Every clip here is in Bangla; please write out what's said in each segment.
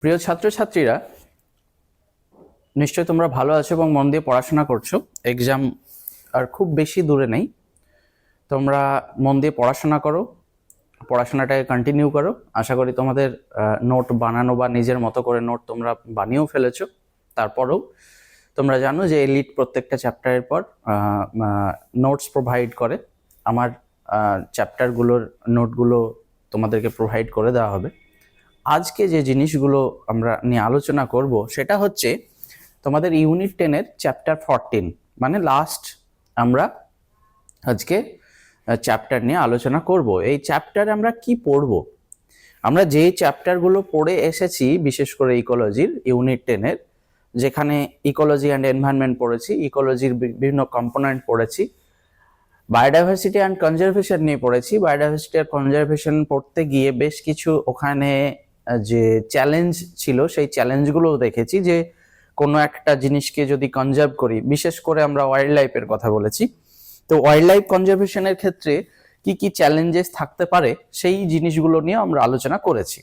প্রিয় ছাত্রছাত্রীরা, নিশ্চয় তোমরা ভালো আছো এবং মন দিয়ে পড়াশোনা করছো। এক্সাম আর খুব বেশি দূরে নেই। তোমরা মন দিয়ে পড়াশোনা করো, পড়াশোনাটাকে কন্টিনিউ করো। আশা করি তোমাদের নোট বানানো বা নিজের মতো করে নোট তোমরা বানিয়েও ফেলেছো। তারপরেও তোমরা জানো যে এলিট প্রত্যেকটা চ্যাপ্টারের পর নোটস প্রোভাইড করে। আমার চ্যাপ্টারগুলোর নোটগুলো তোমাদেরকে প্রোভাইড করে দেওয়া হবে। আজকে যে জিনিসগুলো আমরা নিয়ে আলোচনা করব সেটা হচ্ছে তোমাদের ইউনিট 10-এর চ্যাপ্টার 14, মানে লাস্ট। আমরা আজকে চ্যাপ্টার নিয়ে আলোচনা করব। এই চ্যাপ্টারে আমরা কি পড়ব? আমরা যে চ্যাপ্টারগুলো পড়ে এসেছি, বিশেষ করে ইকোলজির ইউনিট 10-এর, যেখানে ইকোলজি অ্যান্ড এনভায়রনমেন্ট পড়েছি, ইকোলজির বিভিন্ন কম্পোনেন্ট পড়েছি, বায়োডাইভার্সিটি অ্যান্ড কনজারভেশন নিয়ে পড়েছি। বায়োডাইভার্সিটি আর কনজারভেশন পড়তে গিয়ে বেশ কিছু ওখানে যে চ্যালেঞ্জ ছিল সেই চ্যালেঞ্জগুলোও দেখেছি, যে কোনো একটা জিনিসকে যদি কনজার্ভ করি, বিশেষ করে আমরা ওয়াইল্ড লাইফের কথা বলেছি, তো ওয়াইল্ড লাইফ কনজারভেশনের ক্ষেত্রে কি কি চ্যালেঞ্জেস থাকতে পারে সেই জিনিসগুলো নিয়ে আমরা আলোচনা করেছি।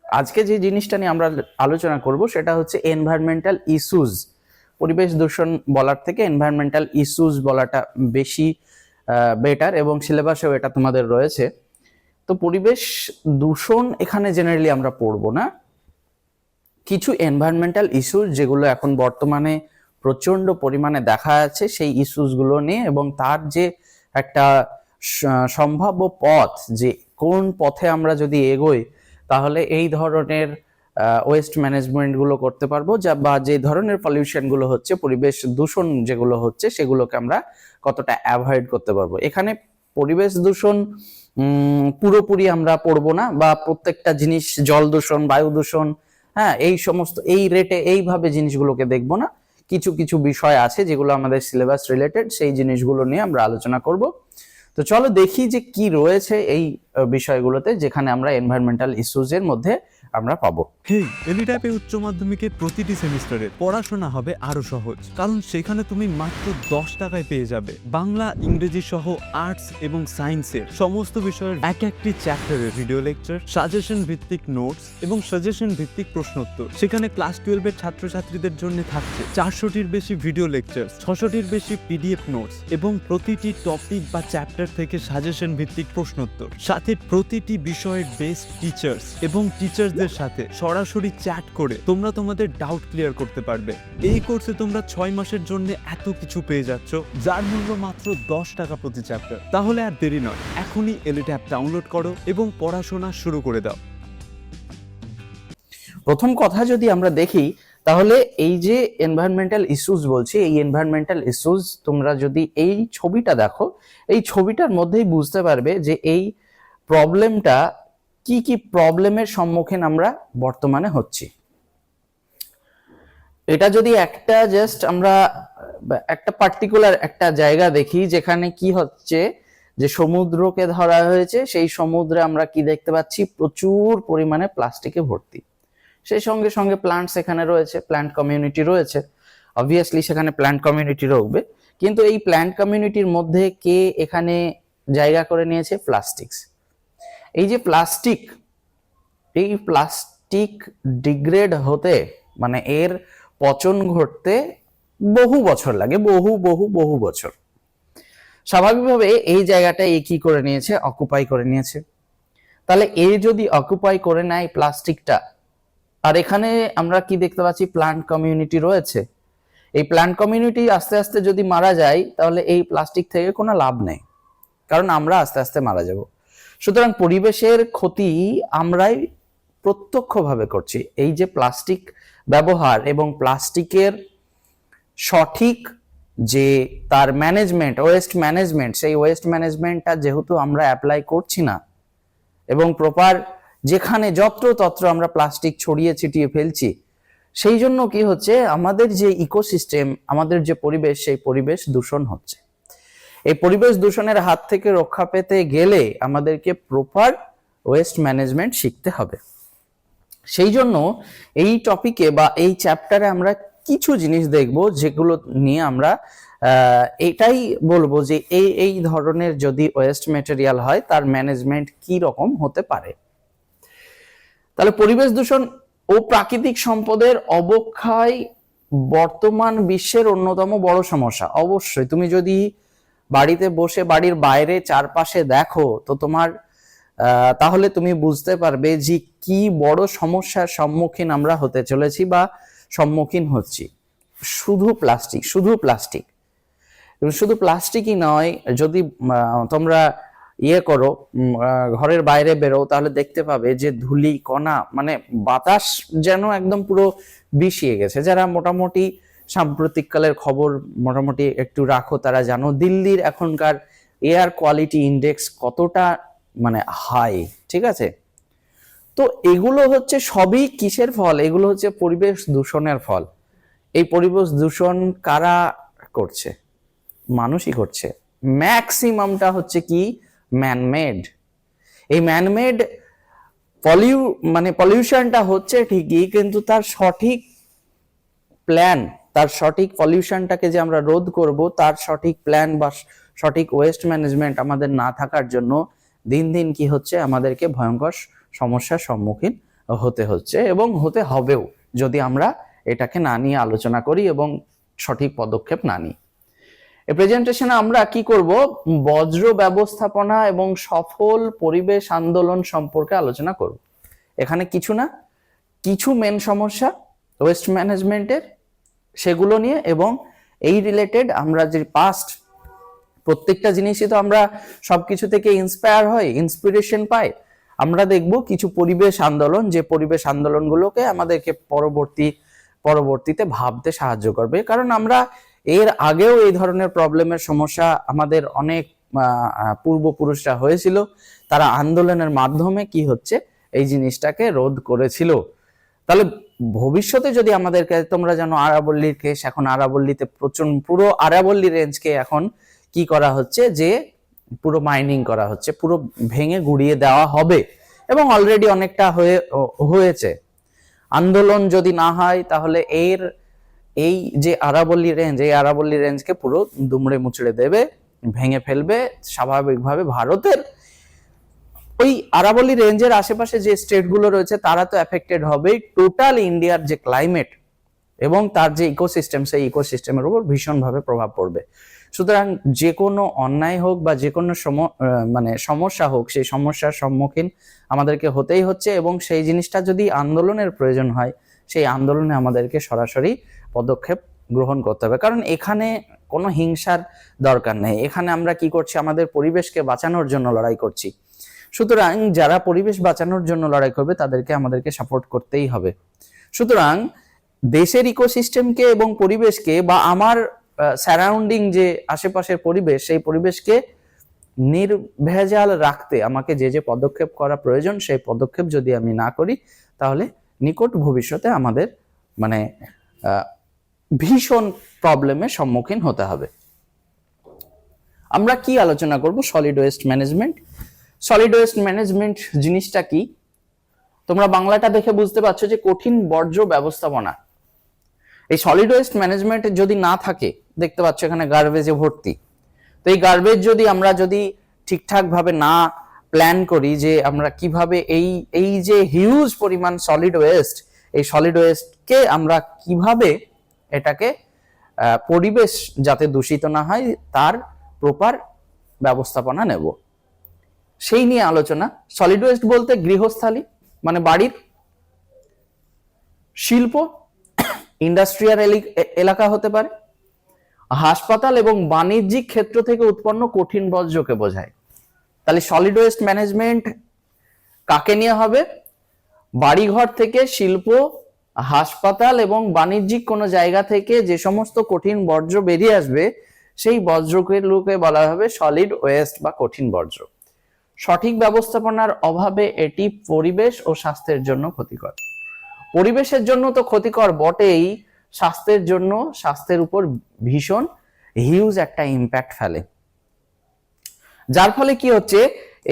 আজকে যে জিনিসটা নিয়ে আমরা আলোচনা করব সেটা হচ্ছে এনভায়রনমেন্টাল ইস্যুজ। পরিবেশ দূষণ বলার থেকে এনভায়রনমেন্টাল ইস্যুজ বলাটা বেশি বেটার, এবং সিলেবাসেও এটা তোমাদের রয়েছে। তো পরিবেশ দূষণ এখানে জেনারেলি আমরা পড়বো না, কিছু এনভায়রনমেন্টাল ইস্যুস যেগুলো এখন বর্তমানে প্রচন্ড পরিমাণে দেখা যাচ্ছে সেই ইস্যুসগুলো নিয়ে, এবং তার যে একটা সম্ভাব্য পথ, যে কোন পথে আমরা যদি এগোই তাহলে এই ধরনের ওয়েস্ট ম্যানেজমেন্টগুলো করতে পারবো, বা যে ধরনের পলিউশনগুলো হচ্ছে, পরিবেশ দূষণ যেগুলো হচ্ছে, সেগুলোকে আমরা কতটা অ্যাভয়েড করতে পারবো। এখানে পরিবেশ দূষণ পুরোপুরি আমরা পড়বো না, বা প্রত্যেকটা জিনিস, জল দূষণ, বায়ু দূষণ, হ্যাঁ, এই সমস্ত এই রেটে এইভাবে জিনিসগুলোকে দেখবো না। কিছু কিছু বিষয় আছে যেগুলো আমাদের সিলেবাস রিলেটেড, সেই জিনিসগুলো নিয়ে আমরা আলোচনা করব। তো চলো দেখি যে কি রয়েছে এই বিষয়গুলোতে, যেখানে আমরা এনভায়রনমেন্টাল ইস্যুজ এর মধ্যে আমরা পাবো। হেই, এলিটাপে উচ্চ মাধ্যমিকের প্রতিটি সেমিস্টারে পড়াশোনা হবে আরো সহজ, কারণ সেখানে তুমি মাত্র 10 টাকায় পেয়ে যাবে বাংলা, ইংরেজি সহ আর্টস এবং সায়েন্সের সমস্ত বিষয়ের এক একটি চ্যাপ্টারের ভিডিও লেকচার, সাজেশন ভিত্তিক নোটস এবং সাজেশন ভিত্তিক প্রশ্নোত্তর। সেখানে ক্লাস 12-এর ছাত্রছাত্রীদের জন্য থাকছে 400-টির বেশি ভিডিও লেকচার, 600-টির বেশি পিডিএফ নোটস এবং প্রতিটি টপিক বা চ্যাপ্টার থেকে সাজেশন ভিত্তিক প্রশ্নোত্তর, সাথে প্রতিটি বিষয়ের বেস্ট টিচার্স এবং টিচার্সদের সাথে সরাসরি চ্যাট করে তোমরা তোমাদের ডাউট ক্লিয়ার করতে পারবে। এই কোর্সে তোমরা 6 মাসের জন্য এত কিছু পেয়ে যাচ্ছ, যার মূল্য মাত্র 10 টাকা প্রতি চ্যাপ্টার। তাহলে আর দেরি নয়, এখনই এলিট অ্যাপ ডাউনলোড করো এবং পড়াশোনা শুরু করে দাও। প্রথম কথা যদি আমরা দেখি, তাহলে এই যে এনভায়রনমেন্টাল ইস্যুস বলছি, এই এনভায়রনমেন্টাল ইস্যুস তোমরা যদি এই ছবিটা দেখো, এই ছবিটার মধ্যেই বুঝতে পারবে যে এই প্রবলেমটা কি কি প্রবলেমের সম্মুখীন আমরা বর্তমানে হচ্ছি। এটা যদি একটা জাস্ট আমরা একটা পার্টিকুলার একটা জায়গা দেখি, যেখানে কি হচ্ছে, যে সমুদ্রকে ধরা হয়েছে, সেই সমুদ্রে আমরা কি দেখতে পাচ্ছি, প্রচুর পরিমাণে প্লাস্টিকে ভর্তি। সেই সঙ্গে সঙ্গে প্ল্যান্টস এখানে রয়েছে, প্ল্যান্ট কমিউনিটি রয়েছে, অবভিয়াসলি সেখানে প্ল্যান্ট কমিউনিটি রয়েছে। কিন্তু এই প্ল্যান্ট কমিউনিটির মধ্যে কে এখানে জায়গা করে নিয়েছে? প্লাস্টিক্স। এই যে প্লাস্টিক, এই প্লাস্টিক ডিগ্রেড হতে, মানে এর পচন ঘটতে বহু বছর লাগে, বহু বহু বহু বছর। স্বাভাবিকভাবে এই জায়গাটা এ কি করে নিয়েছে? অকুপাই করে নিয়েছে। তাহলে এ যদি অকুপাই করে নেয় প্লাস্টিকটা, আর এখানে আমরা কি দেখতে পাচ্ছি? প্ল্যান্ট কমিউনিটি রয়েছে। এই প্ল্যান্ট কমিউনিটি আস্তে আস্তে যদি মারা যায়, তাহলে এই প্লাস্টিক থেকে কোনো লাভ নেই, কারণ আমরা আস্তে আস্তে মারা যাব। সুতরাং পরিবেশের ক্ষতি আমরাই প্রত্যক্ষভাবে করছি। এই যে প্লাস্টিক ব্যবহার এবং প্লাস্টিকের সঠিক যে তার ম্যানেজমেন্ট, ওয়েস্ট ম্যানেজমেন্ট, সেই ওয়েস্ট ম্যানেজমেন্টটা যেহেতু আমরা অ্যাপ্লাই করছি না, এবং প্রপার যেখানে যত্রতত্র আমরা প্লাস্টিক ছড়িয়ে ছিটিয়ে ফেলছি, সেই জন্য কি হচ্ছে, আমাদের যে ইকোসিস্টেম, আমাদের যে পরিবেশ, সেই পরিবেশ দূষণ হচ্ছে। এই পরিবেশ দূষণের হাত থেকে রক্ষা পেতে গেলে আমাদেরকে প্রপার ওয়েস্ট ম্যানেজমেন্ট শিখতে হবে। সেই জন্য এই টপিকে বা এই চ্যাপ্টারে আমরা কিছু জিনিস দেখব, যেগুলো নিয়ে আমরা এটাই বলবো যে এই ধরনের যদি ওয়েস্ট ম্যাটেরিয়াল হয়, তার ম্যানেজমেন্ট কি রকম হতে পারে। তাহলে পরিবেশ দূষণ ও প্রাকৃতিক সম্পদের অবক্ষয় বর্তমান বিশ্বের অন্যতম বড় সমস্যা। অবশ্যই তুমি যদি বাড়িতে বসে বাড়ির বাইরে চারপাশে দেখো তো তাহলে তুমি বুঝতে পারবে যে কি বড় সমস্যার সম্মুখীন আমরা হতে চলেছি বা সম্মুখীন হচ্ছি। শুধু প্লাস্টিক, শুধু প্লাস্টিক, শুধু প্লাস্টিকই নয়, যদি তোমরা করো, ঘরের বাইরে বেরো, তাহলে দেখতে পাবে যে ধুলি কণা, মানে বাতাস যেন একদম পুরো বিষিয়ে গেছে। যারা মোটামুটি সাম্প্রতিককালের খবর মোটামুটি একটু রাখো তারা জানো দিল্লির এখনকার এয়ার কোয়ালিটি ইন্ডেক্স কতটা মানে হাই, ঠিক আছে? তো এগুলো হচ্ছে সবই কিসের ফল? এগুলো হচ্ছে পরিবেশ দূষণের ফল। এই পরিবেশ দূষণ কারা করছে? মানুষই করছে। ম্যাক্সিমামটা হচ্ছে কি ম্যানমেড। এই ম্যানমেড পলিউশনটা হচ্ছে ঠিকই, কিন্তু তার সঠিক প্ল্যান, তার সঠিক পলিউশনটাকে যে আমরা রোধ করব তার সঠিক প্ল্যান বা সঠিক ওয়েস্ট ম্যানেজমেন্ট আমাদের না থাকার জন্য দিন দিন কি হচ্ছে, আমাদেরকে ভয়ঙ্কর সমস্যার সম্মুখীন হতে হচ্ছে এবং হতে হবেও, যদি আমরা এটাকে না নিয়ে আলোচনা করি এবং সঠিক পদক্ষেপ না নিই। এই প্রেজেন্টেশনে আমরা কি করব, বজ্র ব্যবস্থাপনা এবং সফল পরিবেশ আন্দোলন সম্পর্কে আলোচনা করব। এখানে কিছু না কিছু মেন সমস্যা ওয়েস্ট ম্যানেজমেন্টের, সেগুলো নিয়ে, এবং এই রিলেটেড আমরা যে পাস্ট প্রত্যেকটা জিনিসই তো আমরা সবকিছু থেকে ইন্সপায়ার হই, ইন্সপিরেশন পাই। আমরা দেখব কিছু পরিবেশ আন্দোলন, যে পরিবেশ আন্দোলনগুলোকে আমাদেরকে পরবর্তীতে ভাবতে সাহায্য করবে। কারণ আমরা এর আগেও এই ধরনের প্রবলেমের সমস্যা আমাদের অনেক পূর্বপুরুষরা হয়েছিল, তারা আন্দোলনের মাধ্যমে কি হচ্ছে এই জিনিসটাকে রোধ করেছিল। তাহলে ভবিষ্যতে যদি আমাদেরকে, তোমরা জানো আরাবল্লীর কেস, এখন আরাবল্লীতে পুরো আরাবল্লী রেঞ্জকে এখন কি করা হচ্ছে, যে পুরো মাইনিং করা হচ্ছে, পুরো ভেঙে গুড়িয়ে দেওয়া হবে এবং অলরেডি অনেকটা হয়েছে। আন্দোলন যদি না হয় তাহলে এই যে আরাবল্লী রেঞ্জ, এই আরাবল্লী রেঞ্জকে পুরো দুমড়ে মুচড়ে দেবে, ভেঙে ফেলবে। স্বাভাবিকভাবে ভারতের ওই আরাবল্লী রেঞ্জের আশেপাশে যে স্টেটগুলো রয়েছে তারা তো এফেক্টেড হবেই, টোটাল ইন্ডিয়ার যে ক্লাইমেট এবং তার যে ইকোসিস্টেম, সেই ইকোসিস্টেমের উপর ভীষণভাবে প্রভাব পড়বে। সুতরাং যে কোনো অন্যায় হোক বা যে কোনো সমস্যা হোক, সেই সমস্যার সম্মুখীন আমাদেরকে হতেই হচ্ছে, এবং সেই জিনিসটা যদি আন্দোলনের প্রয়োজন হয়, সেই আন্দোলনে আমাদেরকে সরাসরি পদক্ষেপ গ্রহণ করতে হবে। কারণ এখানে কোনো হিংসার দরকার নেই, এখানে আমরা কি করছি, আমাদের পরিবেশকে বাঁচানোর জন্য লড়াই করছি। সুতরাং যারা পরিবেশ বাঁচানোর জন্য লড়াই করবে তাদেরকে আমাদেরকে সাপোর্ট করতেই হবে। সুতরাং দেশের ইকোসিস্টেমকে এবং পরিবেশকে, বা আমার সারাউন্ডিং যে আশেপাশের পরিবেশ, সেই পরিবেশকে নির্ভেজাল রাখতে আমাকে যে যে পদক্ষেপ করা প্রয়োজন, সেই পদক্ষেপ যদি আমি না করি, তাহলে নিকট ভবিষ্যতে আমাদের ভীষণ প্রবলেমের সম্মুখীন হতে হবে। আমরা কি আলোচনা করব, solid waste management. Solid waste management জিনিসটা কি, তোমরা বাংলাটা দেখে বুঝতে পারছো যে কঠিন বর্জ্য ব্যবস্থাপনা। এই সলিড ওয়েস্ট ম্যানেজমেন্ট যদি না থাকে, দেখতে পাচ্ছ এখানে গার্বেজে ভর্তি। তো এই গার্বেজ যদি আমরা ঠিকঠাক ভাবে না প্ল্যান করি, যে আমরা কিভাবে এই যে হিউজ পরিমাণ সলিড ওয়েস্ট, এই সলিড ওয়েস্টকে আমরা কিভাবে এটাকে পরিবেশ যাতে দূষিত না হয় তার প্রপার ব্যবস্থাপনা নেব, সেই নিয়ে আলোচনা। সলিড ওয়েস্ট বলতে গৃহস্থালী মানে বাড়ির, শিল্প, ইন্ডাস্ট্রিয়াল এলাকা হতে পারে, হাসপাতাল এবং বাণিজ্যিক ক্ষেত্র থেকে উৎপন্ন কঠিন বর্জ্যকে বোঝায়। তাহলে সলিড ওয়েস্ট ম্যানেজমেন্ট কাকে নিয়ে হবে? বাড়িঘর থেকে, শিল্প, হাসপাতাল এবং বাণিজ্যিক কোনো জায়গা থেকে যে সমস্ত কঠিন বর্জ্য বেরিয়ে আসবে, সেই বর্জ্যগুলোকে বলা হবে সলিড ওয়েস্ট বা কঠিন বর্জ্য। সঠিক ব্যবস্থাপনার অভাবে এটি পরিবেশ ও স্বাস্থ্যের জন্য ক্ষতিকর। পরিবেশের জন্য তো ক্ষতিকর বটেই, স্বাস্থ্যের উপর ভীষণ হিউজ একটা ইম্প্যাক্ট ফেলে। যার ফলে কি হচ্ছে,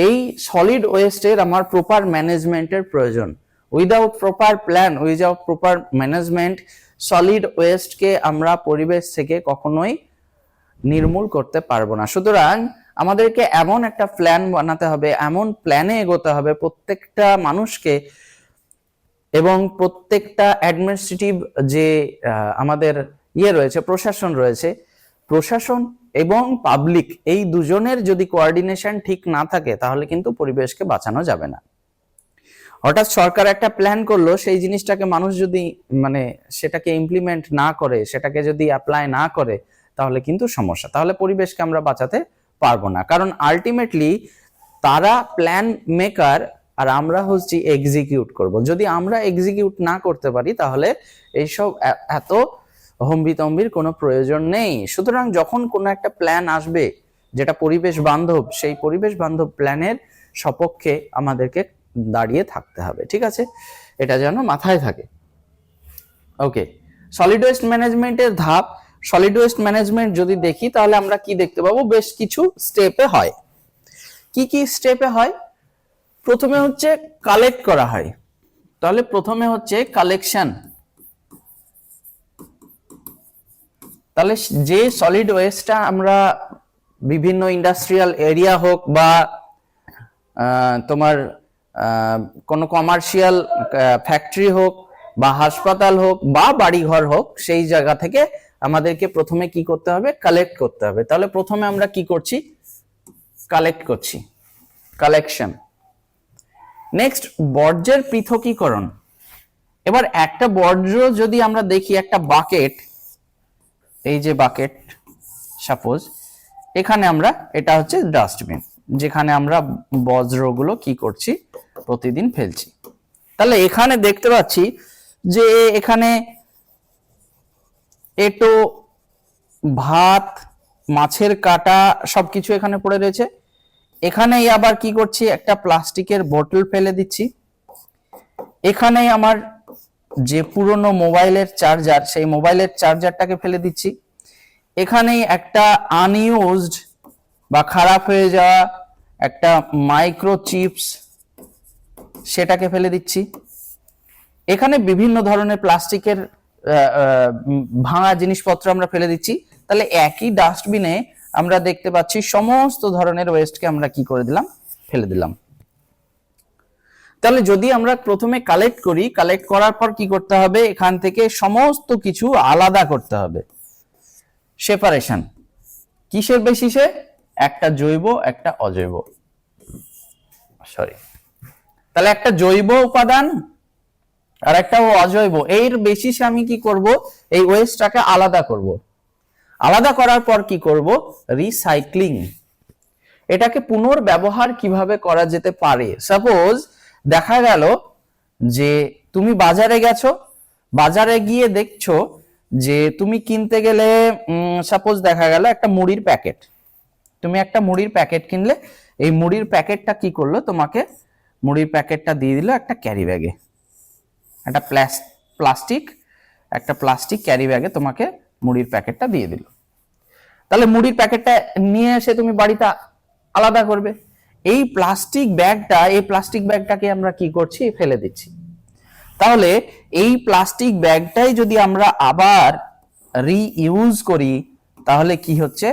এই সলিড ওয়েস্টের আমার প্রপার ম্যানেজমেন্টের প্রয়োজন। Without proper plan, without proper management, solid ওয়েস্টকে আমরা পরিবেশ থেকে কখনোই নির্মূল করতে পারবো না। সুতরাং আমাদেরকে এমন একটা প্ল্যান বানাতে হবে, এমন প্ল্যানে এগোতে হবে, প্রত্যেকটা মানুষকে এবং প্রত্যেকটা অ্যাডমিনিস্ট্রেটিভ যে আমাদের রয়েছে, প্রশাসন রয়েছে, প্রশাসন এবং পাবলিক এই দুজনের যদি কোঅর্ডিনেশন ঠিক না থাকে তাহলে কিন্তু পরিবেশকে বাঁচানো যাবে না। হঠাৎ সরকার একটা প্ল্যান করলো, সেই জিনিসটাকে মানুষ যদি মানে সেটাকে ইমপ্লিমেন্ট না করে, সেটাকে যদি অ্যাপ্লাই না করে, তাহলে কিন্তু সমস্যা, তাহলে পরিবেশকে আমরা বাঁচাতে পারবো না। কারণ আলটিমেটলি তারা প্ল্যান মেকার আর আমরা হচ্ছি এক্সিকিউট করব। যদি আমরা এক্সিকিউট না করতে পারি তাহলে এইসব এত হম্বিতম্বির কোনো প্রয়োজন নেই। সুতরাং যখন কোনো একটা প্ল্যান আসবে যেটা পরিবেশ বান্ধব, সেই পরিবেশ বান্ধব প্ল্যানের সপক্ষে আমাদেরকে দাঁড়িয়ে থাকতে হবে, ঠিক আছে? এটা যেন মাথায় থাকে। ওকে, সলিড ওয়েস্ট ম্যানেজমেন্টের ধাপ। সলিড ওয়েস্ট ম্যানেজমেন্ট যদি দেখি তাহলে আমরা কি দেখতে পাবো, বেশ কিছু স্টেপে হয়। কি কি স্টেপে হয়? প্রথমে হচ্ছে কালেক্ট করা হয়, তাহলে প্রথমে হচ্ছে কালেকশন। তাহলে যে সলিড ওয়েস্টটা আমরা বিভিন্ন ইন্ডাস্ট্রিয়াল এরিয়া হোক বা তোমার কোনো কমার্শিয়াল ফ্যাক্টরি হোক বা হাসপাতাল হোক বা বাড়িঘর হোক, সেই জায়গা থেকে আমাদেরকে প্রথমে কি করতে হবে, কালেক্ট করতে হবে। তাহলে প্রথমে আমরা কি করছি, কালেক্ট করছি, কালেকশন। নেক্সট, বর্জ্যের পৃথকীকরণ। এবার একটা বর্জ্য যদি আমরা দেখি, একটা বাকেট, এই যে বাকেট, সাপোজ এখানে আমরা, এটা হচ্ছে ডাস্টবিন, যেখানে আমরা বজ্রগুলো কি করছি, প্রতিদিন ফেলছি। তাহলে এখানে দেখতে পাচ্ছি যে এখানে এটো, ভাত, মাছের কাটা সবকিছু এখানে পড়ে রয়েছে। এখানেই আবার কি করছি, একটা প্লাস্টিকের বোতল ফেলে দিচ্ছি। এখানেই আমার যে পুরনো মোবাইলের চার্জার, সেই মোবাইলের চার্জারটাকে ফেলে দিচ্ছি। এখানেই একটা আনইউজড বা খারাপ হয়ে যাওয়া একটা মাইক্রো চিপস, সেটাকে ফেলে দিচ্ছি। এখানে বিভিন্ন ধরনের প্লাস্টিকের ভাঙা জিনিসপত্র আমরা ফেলে দিচ্ছি। তাহলে একই ডাস্টবিনে আমরা দেখতে পাচ্ছি সমস্ত ধরনের ওয়েস্টকে আমরা কি করে দিলাম, ফেলে দিলাম। তাহলে যদি আমরা প্রথমে কালেক্ট করি, কালেক্ট করার পর কি করতে হবে, এখান থেকে সমস্ত কিছু আলাদা করতে হবে, সেপারেশন। কিসের বেসিসে? একটা জৈব, একটা অজৈব, তাহলে একটা জৈব উপাদান আর একটা অজৈব, এর বেসিসে আমি কি করব, এই ওয়েস্টটাকে আলাদা করব। আলাদা করার পর কি করব, রিসাইক্লিং। এটাকে পুনর্ব্যবহার কিভাবে করা যেতে পারে? সাপোজ দেখা গেল যে তুমি বাজারে গেছো, বাজারে গিয়ে দেখছো যে তুমি কিনতে গেলে, সাপোজ দেখা গেল একটা মুড়ির প্যাকেট, তুমি একটা মুড়ির প্যাকেট কিনলে, এই মুড়ির প্যাকেটটা কি করলো, তোমাকে মুড়ির প্যাকেটটা দিয়ে দিল একটা ক্যারি ব্যাগে, একটা প্লাস্টিক ক্যারি ব্যাগে তোমাকে মুড়ির প্যাকেটটা দিয়ে দিল। তাহলে মুড়ির প্যাকেটটা নিয়ে এসে তুমি বাড়িতে আলাদা করবে। এই প্লাস্টিক ব্যাগটাকে আমরা কি করছি, ফেলে দিচ্ছি। তাহলে এই প্লাস্টিক ব্যাগটাই যদি আমরা আবার রিইউজ করি, তাহলে কি হচ্ছে,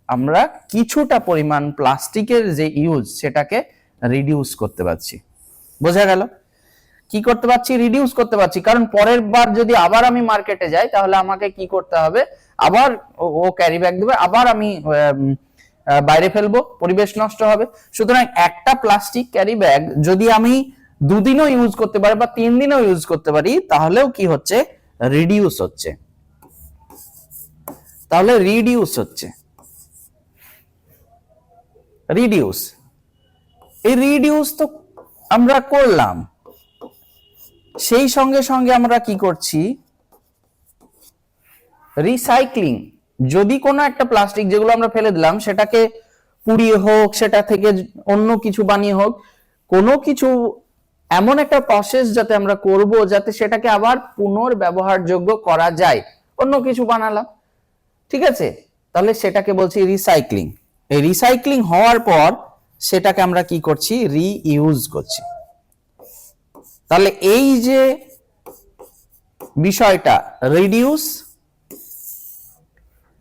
আমরা কিছুটা পরিমাণ প্লাস্টিকের যে ইউজ, সেটাকে রিডিউস করতে পারছি। বোঝা গেল? কি করতে পারছি, রিডিউস করতে পারছি। কারণ পরের বার যদি আবার আমি মার্কেটে যাই, তাহলে আমাকে কি করতে হবে, আবার ও ক্যারি ব্যাগ দেবে, আবার আমি বাইরে ফেলবো, পরিবেশ নষ্ট হবে। সুতরাং একটা প্লাস্টিক ক্যারি ব্যাগ যদি আমি 2 দিনও ইউজ করতে পারি বা 3 দিনও ইউজ করতে পারি, তাহলেও কি হচ্ছে, রিডিউস হচ্ছে। তাহলে রিডিউস হচ্ছে, রিডিউস। এই রিডিউস তো আমরা করলাম, সেই সঙ্গে সঙ্গে আমরা কি করছি, রিসাইক্লিং। যদি কোনো একটা প্লাস্টিক যেগুলো আমরা ফেলে দিলাম, সেটাকে পুড়িয়ে হোক, সেটা থেকে অন্য কিছু বানিয়ে হোক, কোনো কিছু এমন একটা প্রসেস যাতে আমরা করব যাতে সেটাকে আবার পুনর্ব্যবহারযোগ্য করা যায়, অন্য কিছু বানালাম, ঠিক আছে? তাহলে সেটাকে বলছি রিসাইক্লিং। এই রিসাইক্লিং হওয়ার পর সেটাকে আমরা কি করছি, রিইউজ করছি। তাহলে এই যে বিষয়টা, রিডিউস,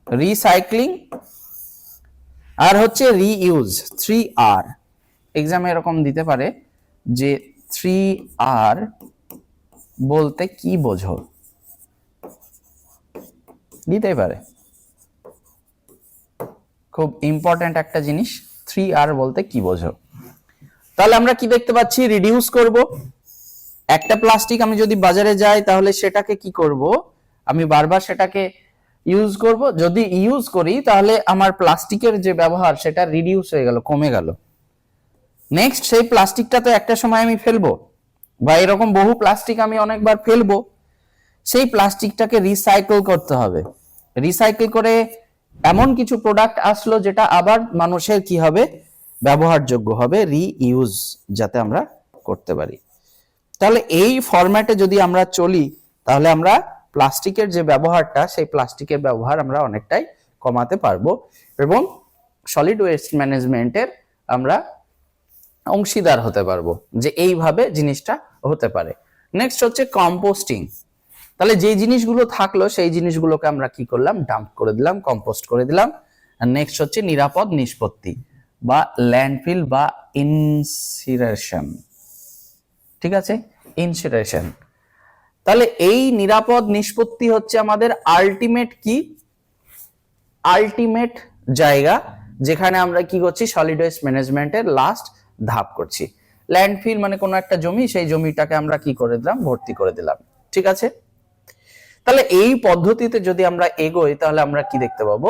রিসাইক্লিং আর হচ্ছে রিইউজ, 3R। এক্সামে এরকম দিতে পারে যে 3R বলতে কি বোঝো? দিতেই পারে, খুব ইম্পর্ট্যান্ট একটা জিনিস। 3R বলতে কি বোঝো? তাহলে আমরা কি দেখতে পাচ্ছি? রিডিউস করব। একটা প্লাস্টিক আমি যদি বাজারে যাই তাহলে সেটাকে কি করব? আমি বারবার সেটাকে ইউজ করব। যদি ইউজ করি তাহলে আমার প্লাস্টিকের যে ব্যবহার সেটা রিডিউস হয়ে গেল, কমে গেল। নেক্সট, সেই প্লাস্টিকটা তো একটা সময় আমি ফেলবো, বা এরকম বহু প্লাস্টিক আমি অনেকবার ফেলবো। সেই প্লাস্টিকটাকে রিসাইকেল করতে হবে। রিসাইকেল করে এমন কিছু প্রোডাক্ট আসলো যেটা আবার মানুষের কি হবে? ব্যবহারযোগ্য হবে, রিইউজ যাতে আমরা করতে পারি। তাহলে এই ফরম্যাটে যদি আমরা চলি তাহলে আমরা প্লাস্টিকের যে ব্যবহারটা, সেই প্লাস্টিকের ব্যবহার আমরা অনেকটাই কমাতে পারবো এবং সলিড ওয়েস্ট ম্যানেজমেন্টের আমরা অংশীদার হতে পারবো, যে এইভাবে জিনিসটা হতে পারে। নেক্সট হচ্ছে কম্পোস্টিং। তাহলে যে জিনিসগুলো থাকলো সেই জিনিসগুলোকে আমরা কি করলাম? ডাম্প করে দিলাম, কম্পোস্ট করে দিলাম। আর নেক্সট হচ্ছে নিরাপদ নিষ্পত্তি বা ল্যান্ডফিল বা ইনসিনারেশন। ঠিক আছে, ইনসিনারেশন। তাহলে এই নিরাপদ নিষ্পত্তি হচ্ছে আমাদের আলটিমেট কি? আলটিমেট জায়গা যেখানে আমরা কি করছি? সলিড ওয়েস্ট ম্যানেজমেন্টের লাস্ট ধাপ করছি। ল্যান্ডফিল মানে কোনো একটা জমি, সেই জমিটাকে আমরা কি করে দিলাম? ভর্তি করে দিলাম। ঠিক আছে, তাহলে এই পদ্ধতিতে যদি আমরা এগোই তাহলে আমরা কি দেখতে পাবো?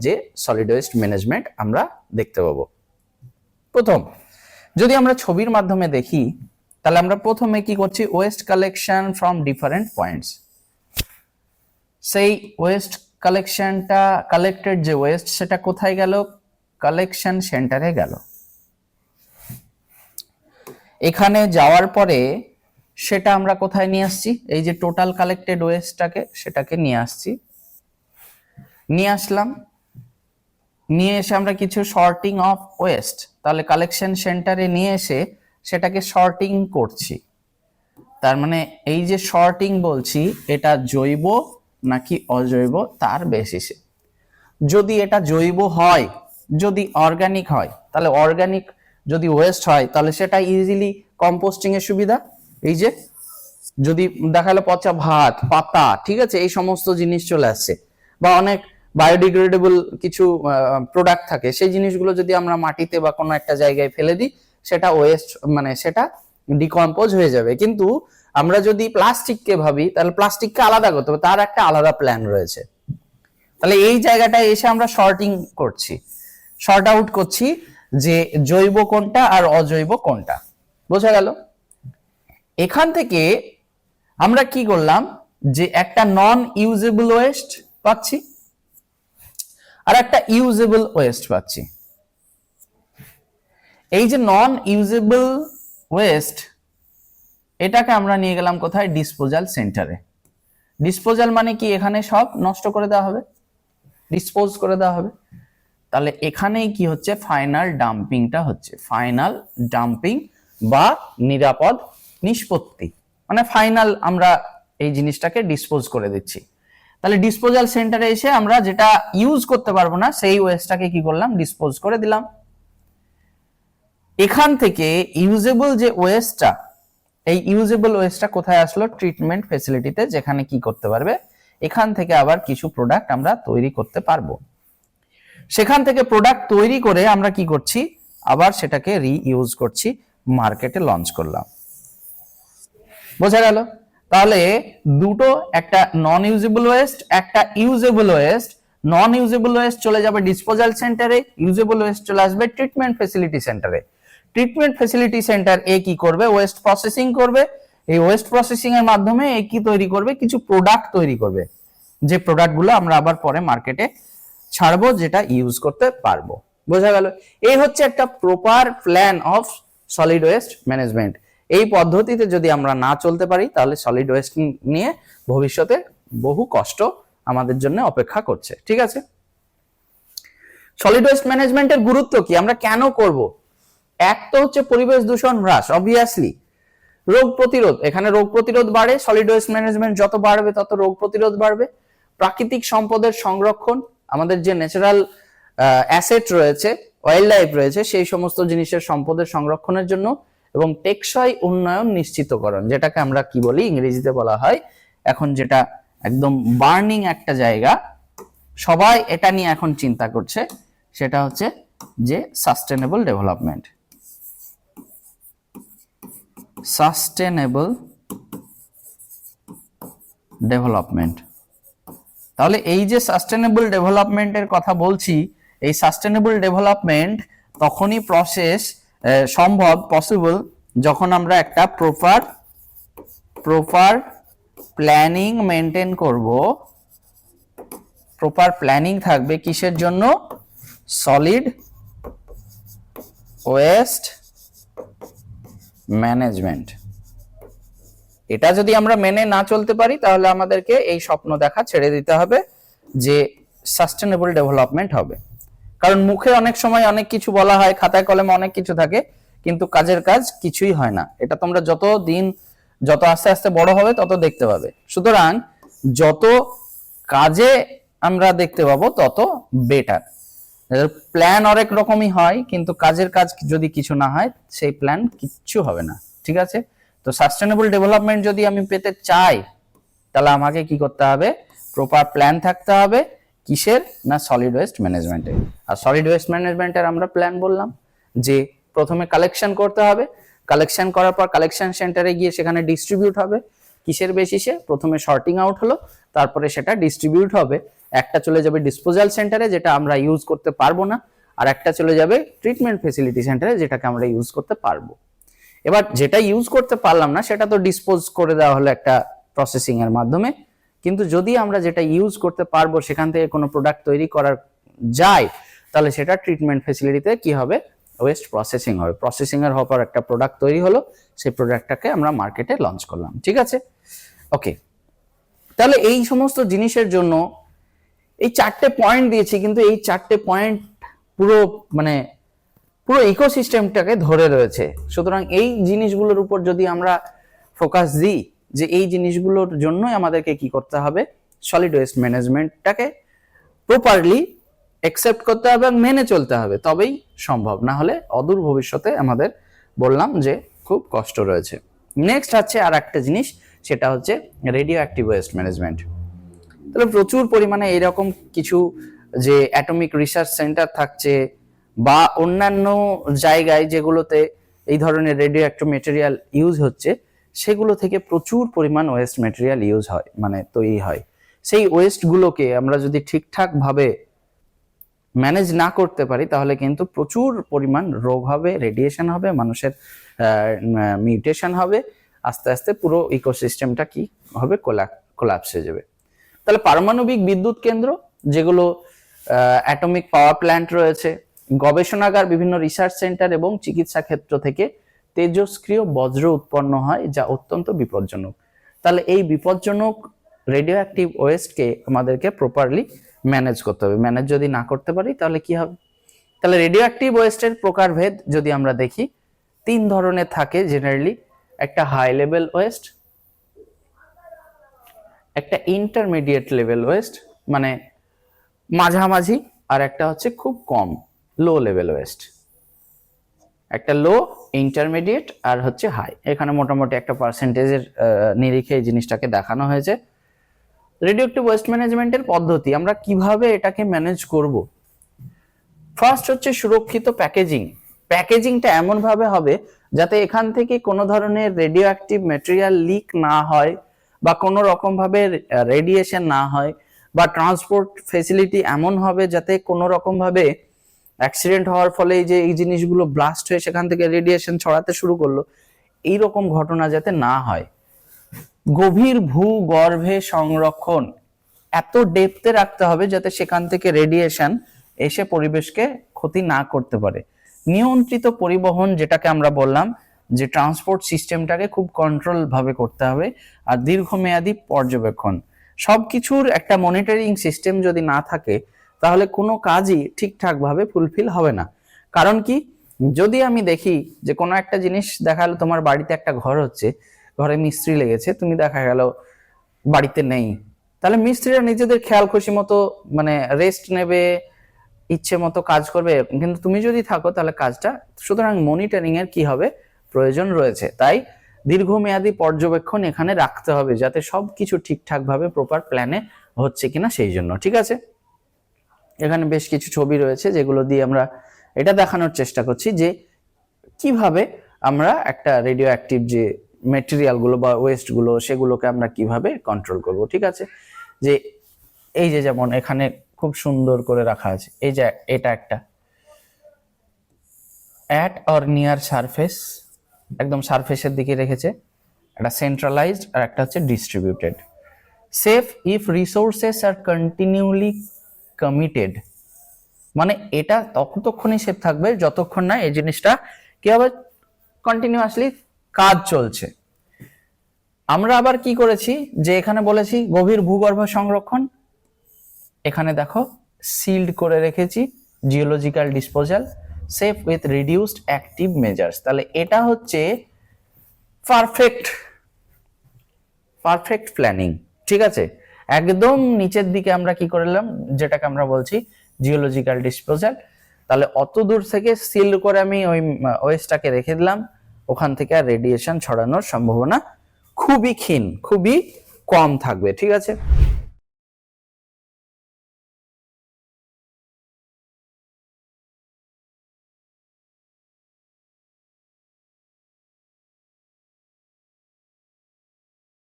যে সলিড ওয়েস্ট ম্যানেজমেন্ট আমরা দেখতে পাবো। প্রথম, যদি আমরা ছবির মাধ্যমে দেখি তাহলে আমরা প্রথমে কি করছি? West collection from different points. সেই ওয়েস্ট কালেকশনটা, কালেক্টেড যে ওয়েস্ট, সেটা কোথায় গেল? কালেকশন সেন্টারে গেল। এখানে যাওয়ার পরে সেটা আমরা কোথায় নিয়ে আসছি? এই যে টোটাল কালেক্টেড ওয়েস্টটাকে, সেটাকে নিয়ে আসছি। নিয়ে আসলাম, নিয়ে এসে আমরা কিছু সর্টিং অফ ওয়েস্ট, তাহলে কালেকশন সেন্টারে নিয়ে এসে সেটাকে সর্টিং করছি। তার মানে এই যে সর্টিং বলছি, এটা জৈব নাকি অজৈব তার বেসিসে। যদি এটা জৈব হয়, যদি অর্গানিক হয়, তাহলে অর্গানিক যদি ওয়েস্ট হয় তাহলে সেটা ইজিলি কম্পোস্টিং এর সুবিধা। এই যে যদি দেখালো পচা ভাত, পাতা, ঠিক আছে, এই সমস্ত জিনিস চলে আসছে, বা অনেক বায়োডিগ্রেডেবল কিছু প্রোডাক্ট থাকে, সেই জিনিসগুলো যদি আমরা মাটিতে বা কোনো একটা জায়গায় ফেলে দিই, সেটা ওয়েস্ট মানে সেটা ডিকম্পোজ হয়ে যাবে। কিন্তু আমরা যদি প্লাস্টিককে ভাবি তাহলে প্লাস্টিককে আলাদা করতে হবে, তার একটা আলাদা প্ল্যান রয়েছে। তাহলে এই জায়গাটায় এসে আমরা শর্টিং করছি, শর্ট আউট করছি যে জৈব কোনটা আর অজৈব কোনটা। বোঝা গেল? এখান থেকে আমরা কি করলাম? যে একটা নন ইউজেবল ওয়েস্ট পাচ্ছি আর একটা ইউজেবল ওয়েস্ট পাচ্ছি। এই যে নন ইউজেবল ওয়েস্ট, এটাকে আমরা নিয়ে গেলাম কোথায়? ডিসপোজাল সেন্টারে। ডিসপোজাল মানে কি? এখানে সব নষ্ট করে দেওয়া হবে, ডিসপোজ করে দেওয়া হবে। তাহলে এখানেই কি হচ্ছে? ফাইনাল ডাম্পিংটা হচ্ছে। ফাইনাল ডাম্পিং বা নিরাপদ নিষ্পত্তি, মানে ফাইনাল আমরা এই জিনিসটাকে ডিসপোজ করে দিচ্ছি। তাহলে ডিসপোজাল সেন্টারে এসে আমরা যেটা ইউজ করতে পারবো না সেই ওয়েস্টটাকে কি করলাম? ডিসপোজ করে দিলাম। এখান থেকে ইউজেবল যে ওয়েস্টটা, এই ইউজেবল ওয়েস্টটা কোথায় আসলো? ট্রিটমেন্ট ফ্যাসিলিটিতে, যেখানে কি করতে পারবে? এখান থেকে আবার কিছু প্রোডাক্ট আমরা তৈরি করতে পারবো। সেখান থেকে প্রোডাক্ট তৈরি করে আমরা কি করছি? আবার সেটাকে রিইউজ করছি, মার্কেটে লঞ্চ করলাম। বোঝা গেল? তাহলে দুটো, একটা নন ইউজেবল ওয়েস্ট, একটা ইউজেবল ওয়েস্ট। নন ইউজেবল ওয়েস্ট চলে যাবে ডিসপোজাল সেন্টারে, ইউজেবল ওয়েস্ট চলে আসবে ট্রিটমেন্ট ফ্যাসিলিটি সেন্টারে। ট্রিটমেন্ট ফ্যাসিলিটি সেন্টার এ কি করবে? ওয়েস্ট প্রসেসিং করবে। এই ওয়েস্ট প্রসেসিং এর মাধ্যমে এ কি তৈরি করবে? কিছু প্রোডাক্ট তৈরি করবে, যে প্রোডাক্টগুলো আমরা আবার পরে মার্কেটে ছাড়বো, যেটা ইউজ করতে পারবো। বোঝা গেল? এই হচ্ছে একটা proper plan of solid waste management. এই পদ্ধতিতে যদি আমরা না চলতে পারি তাহলে সলিড ওয়েস্ট নিয়ে ভবিষ্যতে বহু কষ্ট আমাদের জন্য অপেক্ষা করছে। ঠিক আছে, সলিড ওয়েস্ট ম্যানেজমেন্টের গুরুত্ব কি? আমরা কেন করব? এক তো হচ্ছে পরিবেশ দূষণ হ্রাস, অবভিয়াসলি। রোগ প্রতিরোধ, এখানে রোগ প্রতিরোধ বাড়ে, সলিড ওয়েস্ট ম্যানেজমেন্ট যত বাড়বে তত রোগ প্রতিরোধ বাড়বে। প্রাকৃতিক সম্পদের সংরক্ষণ, আমাদের যে ন্যাচারাল অ্যাসেট রয়েছে, ওয়াইল্ড লাইফ রয়েছে, সেই সমস্ত জিনিসের সম্পদের সংরক্ষণের জন্য এবং টেকসই উন্নয়ন নিশ্চিতকরণ, যেটাকে আমরা কি বলি ইংরেজিতে বলা হয়, এখন যেটা একদম বার্নিং একটা জায়গা, সবাই এটা নিয়ে এখন চিন্তা করছে, সেটা হচ্ছে যে সাস্টেনেবল ডেভেলপমেন্ট। Sustainable development. তাহলে এই যে সাস্টেনেবল ডেভেলপমেন্টের কথা বলছি, এই সাস্টেনেবল ডেভেলপমেন্ট তখনই সম্ভব পসিবল যখন আমরা একটা প্রপার প্ল্যানিং মেনটেন করব। প্রপার প্ল্যানিং থাকবে কিসের জন্য? Solid waste management. এটা যদি আমরা মেনে না চলতে পারি তাহলে আমাদেরকে এই স্বপ্ন দেখা ছেড়ে দিতে হবে যে সাস্টেনেবল ডেভেলপমেন্ট হবে। কারণ মুখে অনেক সময় অনেক কিছু বলা হয়, খাতায় কলমে অনেক কিছু থাকে, কিন্তু কাজের কাজ কিছুই হয় না। এটা তোমরা যত আস্তে আস্তে বড় হবে তত দেখতে পাবে। সুতরাং যত কাজে আমরা দেখতে পাবো তত বেটার। প্ল্যান অনেক রকমই হয়, কিন্তু কাজের কাজ যদি কিছু না হয় সেই প্ল্যান কিচ্ছু হবে না। ঠিক আছে? তো সাস্টেনেবল ডেভেলপমেন্ট যদি আমি পেতে চাই তাহলে আমাকে কি করতে হবে? প্রপার প্ল্যান থাকতে হবে। কিসের? না সলিড ওয়েস্ট ম্যানেজমেন্টের। আর সলিড ওয়েস্ট ম্যানেজমেন্টের আমরা প্ল্যান বললাম যে প্রথমে কালেকশন করতে হবে, কালেকশন করার পর কালেকশন সেন্টারে গিয়ে সেখানে ডিস্ট্রিবিউট হবে। কিসের বেসিসে? প্রথমে সর্টিং আউট হলো, তারপরে সেটা ডিস্ট্রিবিউট হবে। একটা চলে যাবে ডিসপোজাল সেন্টারে, যেটা আমরা ইউজ করতে পারবো না, আর একটা চলে যাবে ট্রিটমেন্ট ফেসিলিটি সেন্টারে, যেটাকে আমরা ইউজ করতে পারবো। এবার যেটা ইউজ করতে পারলাম না সেটা তো ডিসপোজ করে দেওয়া হলো একটা প্রসেসিং এর মাধ্যমে। কিন্তু যদি আমরা যেটা ইউজ করতে পারবো সেখান থেকে কোনো প্রোডাক্ট তৈরি করা যায়, তাহলে সেটা ট্রিটমেন্ট ফেসিলিটিতে কি হবে? ওয়েস্ট প্রসেসিং হবে। প্রসেসিং এর হওয়ার পর একটা প্রোডাক্ট তৈরি হলো, সেই প্রোডাক্টটাকে আমরা মার্কেটে লঞ্চ করলাম। ঠিক আছে? ওকে, তাহলে এই সমস্ত জিনিসের জন্য এই 4টে পয়েন্ট দিয়েছি, কিন্তু এই 4টে পয়েন্ট পুরো ইকোসিস্টেমটাকে ধরে রয়েছে। সুতরাং এই জিনিসগুলোর উপর যদি আমরা ফোকাস দিই যে এই জিনিসগুলোর জন্যই আমাদেরকে কি করতে হবে? সলিড ওয়েস্ট ম্যানেজমেন্টটাকে প্রপারলি অ্যাকসেপ্ট করতে হবে এবং মেনে চলতে হবে, তবেই সম্ভব। না হলে অদূর ভবিষ্যতে আমাদের বললাম যে খুব কষ্ট রয়েছে। নেক্সট হচ্ছে আর একটা জিনিস, সেটা হচ্ছে রেডিও অ্যাক্টিভ ওয়েস্ট ম্যানেজমেন্ট। তাহলে প্রচুর পরিমাণে এরকম কিছু যে অ্যাটমিক রিসার্চ সেন্টার থাকছে বা অন্যান্য জায়গায় যেগুলোতে এই ধরনের রেডিও অ্যাক্টিভ মেটেরিয়াল ইউজ হচ্ছে, সেগুলো থেকে প্রচুর পরিমাণ ওয়েস্ট মেটেরিয়াল ইউজ হয়, তৈরি হয়। সেই ওয়েস্টগুলোকে আমরা যদি ঠিকঠাক ভাবে ম্যানেজ না করতে পারি তাহলে কিন্তু প্রচুর পরিমাণ রোগ হবে, রেডিয়েশন হবে, মানুষের মিউটেশন হবে, আস্তে আস্তে পুরো ইকোসিস্টেমটা কি হবে? কোলাপস হয়ে যাবে। তাহলে পারমাণবিক বিদ্যুৎ কেন্দ্র, যেগুলো অ্যাটমিক পাওয়ার প্ল্যান্ট রয়েছে, গবেষণাগার, বিভিন্ন রিসার্চ সেন্টার এবং চিকিৎসা ক্ষেত্র থেকে তেজস্ক্রিয় বজ্র উৎপন্ন হয়, যা অত্যন্ত বিপজ্জনক। তাহলে এই বিপজ্জনক রেডিও অ্যাক্টিভ ওয়েস্টকে আমাদেরকে প্রপারলি ম্যানেজ করতে হবে। ম্যানেজ যদি না করতে পারি তাহলে কি হবে? তাহলে রেডিও অ্যাক্টিভ ওয়েস্টের প্রকারভেদ যদি আমরা দেখি, 3 ধরনের থাকে জেনারেলি। একটা হাই লেভেল ওয়েস্ট, একটা ইন্টারমিডিয়েট লেভেল ওয়েস্ট মানে মাঝামাঝি, আর একটা হচ্ছে খুব কম লো লেভেল ওয়েস্ট। একটা লো, ইন্টারমিডিয়েট আর হচ্ছে হাই। এখানে মোটামুটি একটা পার্সেন্টেজের নিরিখে এই জিনিসটাকে দেখানো হয়েছে। রেডিও অ্যাক্টিভ ওয়েস্ট ম্যানেজমেন্টের পদ্ধতি, আমরা কিভাবে এটাকে ম্যানেজ করব? ফার্স্ট হচ্ছে সুরক্ষিত প্যাকেজিং। প্যাকেজিংটা এমন ভাবে হবে যাতে এখান থেকে কোনো ধরনের রেডিও অ্যাক্টিভ ম্যাটেরিয়াল লিক না হয় বা কোনো রকম ভাবে রেডিয়েশন না হয়, বা ট্রান্সপোর্ট ফেসিলিটি এমন হবে যাতে কোনো রকম ভাবে অ্যাক্সিডেন্ট হওয়ার ফলে এই জিনিসগুলো ব্লাস্ট হয়ে সেখান থেকে রেডিয়েশন ছড়াতে শুরু করলো, এই রকম ঘটনা যাতে না হয়। গভীর ভূগর্ভে সংরক্ষণ, এত ডেপথে রাখতে হবে যাতে সেখান থেকে রেডিয়েশন এসে পরিবেশকে ক্ষতি না করতে পারে। নিয়ন্ত্রিত পরিবহন, যেটাকে আমরা বললাম যে ট্রান্সপোর্ট সিস্টেমটাকে খুব কন্ট্রোল ভাবে করতে হবে। আর দীর্ঘমেয়াদী পর্যবেক্ষণ, সবকিছুর একটা মনিটরিং সিস্টেম যদি না থাকে তাহলে কোনো কাজই ঠিকঠাক ভাবে ফুলফিল হবে না। কারণ কি, যদি আমি দেখি যে কোনো একটা জিনিস দেখালো, তোমার বাড়িতে একটা ঘর হচ্ছে, ঘরে মিস্ত্রি লেগেছে, তুমি দেখা গেল বাড়িতে নেই, তাহলে মিস্ত্রিরা নিজেদের খেয়াল খুশি মতো রেস্ট নেবে, ইচ্ছে মতো কাজ করবে, কিন্তু তুমি যদি থাকো তাহলে কাজটা। সুতরাং মনিটরিং এর কি হবে? প্রয়োজন রয়েছে। তাই দীর্ঘমেয়াদী পর্যবেক্ষণ এখানে রাখতে হবে, যাতে সবকিছু ঠিকঠাক ভাবে প্রপার প্ল্যানে হচ্ছে কিনা সেই জন্য। ঠিক আছে, এখানে বেশ কিছু ছবি রয়েছে যেগুলো দিয়ে আমরা এটা দেখানোর চেষ্টা করছি যে কিভাবে আমরা একটা রেডিও অ্যাক্টিভ যে মেটেরিয়াল গুলো বা ওয়েস্ট গুলো সেগুলোকে আমরা কিভাবে কন্ট্রোল করব। ঠিক আছে, যে এই যে যেমন এখানে খুব সুন্দর করে রাখা আছে, এই যে এটা একটা অ্যাট অর নিয়ার সারফেস, একদম সারফেসের দিকে রেখেছে, একটা সেন্ট্রালাইজড আর একটা হচ্ছে distributed. Safe if resources are continuously committed, মানে এটা ততক্ষণই সেফ থাকবে যতক্ষণ না এই জিনিসটা কি হবে, কন্টিনিউয়াসলি কাজ চলছে। আমরা আবার কি করেছি যে এখানে বলেছি গভীর ভূগর্ভ সংরক্ষণ, এখানে দেখো সিল্ড করে রেখেছি geological disposal, safe with reduced active measures. তাহলে এটা হচ্ছে পারফেক্ট প্ল্যানিং। ঠিক আছে, একদম নিচের দিকে আমরা কি করলাম, যেটাকে আমরা বলছি জিওলজিক্যাল ডিসপোজাল। তাহলে অত দূর থেকে সিল করে আমি ওই ওয়েস্টটাকে রেখে দিলাম, ওখান থেকে আর রেডিয়েশন ছড়ানোর সম্ভাবনা খুবই ক্ষীণ, খুবই কম থাকবে। ঠিক আছে।